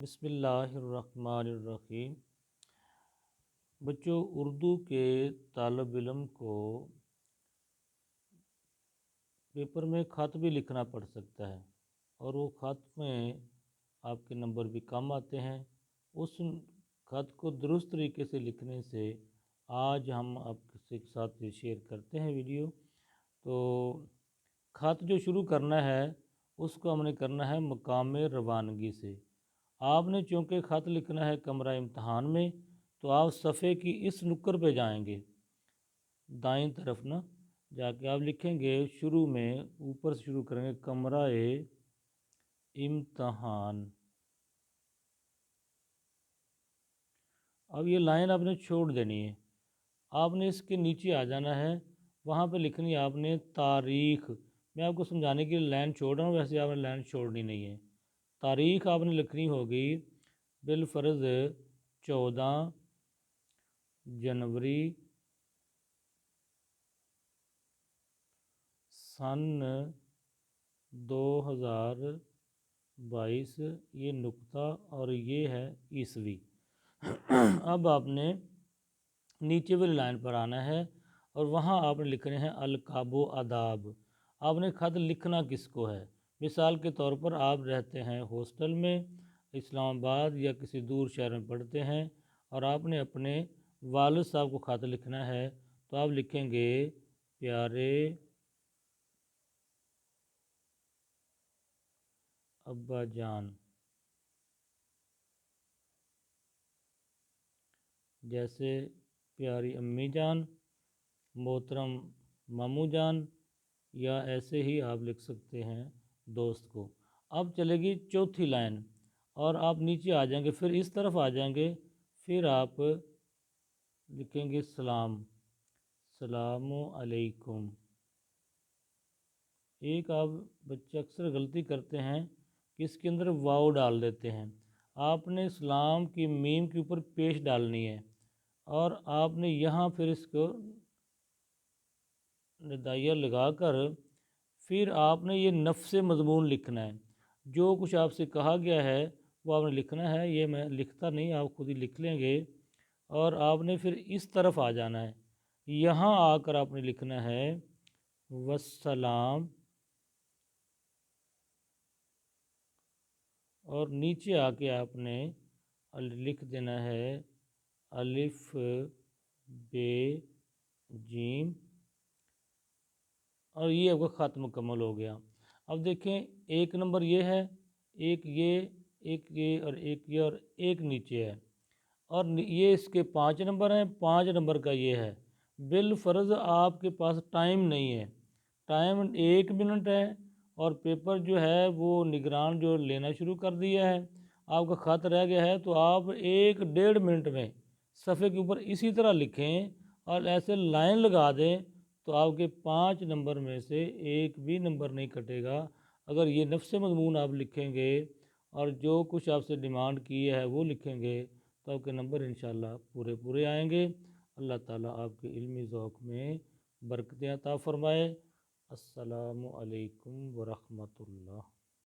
بسم اللہ الرحمن الرحیم۔ بچوں، اردو کے طالب علم کو پیپر میں خط بھی لکھنا پڑ سکتا ہے اور وہ خط میں آپ کے نمبر بھی کم آتے ہیں۔ اس خط کو درست طریقے سے لکھنے سے آج ہم آپ کے ساتھ شیئر کرتے ہیں ویڈیو۔ تو خط جو شروع کرنا ہے اس کو ہم نے کرنا ہے مقام روانگی سے۔ آپ نے چونکہ خط لکھنا ہے کمرہ امتحان میں، تو آپ صفحے کی اس نکر پہ جائیں گے، دائیں طرف نا جا کے آپ لکھیں گے، شروع میں اوپر سے شروع کریں گے کمرہ امتحان۔ اب یہ لائن آپ نے چھوڑ دینی ہے، آپ نے اس کے نیچے آ جانا ہے، وہاں پہ لکھنی ہے آپ نے تاریخ۔ میں آپ کو سمجھانے کے لیے لائن چھوڑ رہا ہوں، ویسے آپ نے لائن چھوڑنی نہیں ہے۔ تاریخ آپ نے لکھنی ہوگی بالفرض 14 جنوری سن 2022، یہ نقطہ اور یہ ہے عیسوی۔ اب آپ نے نیچے والی لائن پر آنا ہے اور وہاں آپ نے لکھنے ہیں القاب و آداب۔ آپ نے خط لکھنا کس کو ہے؟ مثال کے طور پر آپ رہتے ہیں ہاسٹل میں، اسلام آباد یا کسی دور شہر میں پڑھتے ہیں، اور آپ نے اپنے والد صاحب کو خط لکھنا ہے، تو آپ لکھیں گے پیارے ابا جان، جیسے پیاری امی جان، محترم ماموں جان، یا ایسے ہی آپ لکھ سکتے ہیں دوست کو۔ اب چلے گی چوتھی لائن اور آپ نیچے آ جائیں گے، پھر اس طرف آ جائیں گے، پھر آپ لکھیں گے سلام، السلام علیکم۔ ایک آپ بچے اکثر غلطی کرتے ہیں کہ اس کے اندر واو ڈال دیتے ہیں۔ آپ نے اسلام کی میم کے اوپر پیش ڈالنی ہے اور آپ نے یہاں پھر اس کو ندائیہ لگا کر پھر آپ نے یہ نفس مضمون لکھنا ہے۔ جو کچھ آپ سے کہا گیا ہے وہ آپ نے لکھنا ہے، یہ میں لکھتا نہیں، آپ خود ہی لکھ لیں گے، اور آپ نے پھر اس طرف آ جانا ہے، یہاں آ کر آپ نے لکھنا ہے والسلام، اور نیچے آ کے آپ نے لکھ دینا ہے الف ب جیم، اور یہ آپ کا خط مکمل ہو گیا۔ اب دیکھیں ایک نمبر یہ ہے، ایک یہ اور ایک یہ اور ایک نیچے ہے، اور یہ اس کے 5 نمبر ہیں، 5 نمبر کا یہ ہے۔ بالفرض آپ کے پاس ٹائم نہیں ہے، ٹائم 1 منٹ ہے، اور پیپر جو ہے وہ نگران جو لینا شروع کر دیا ہے، آپ کا خط رہ گیا ہے، تو آپ 1-1.5 منٹ میں صفحے کے اوپر اسی طرح لکھیں اور ایسے لائن لگا دیں، تو آپ کے 5 نمبر میں سے ایک بھی نمبر نہیں کٹے گا۔ اگر یہ نفس مضمون آپ لکھیں گے اور جو کچھ آپ سے ڈیمانڈ کی ہے وہ لکھیں گے، تو آپ کے نمبر انشاءاللہ پورے آئیں گے۔ اللہ تعالیٰ آپ کے علمی ذوق میں برکتیں عطا فرمائے۔ السلام علیکم ورحمۃ اللہ۔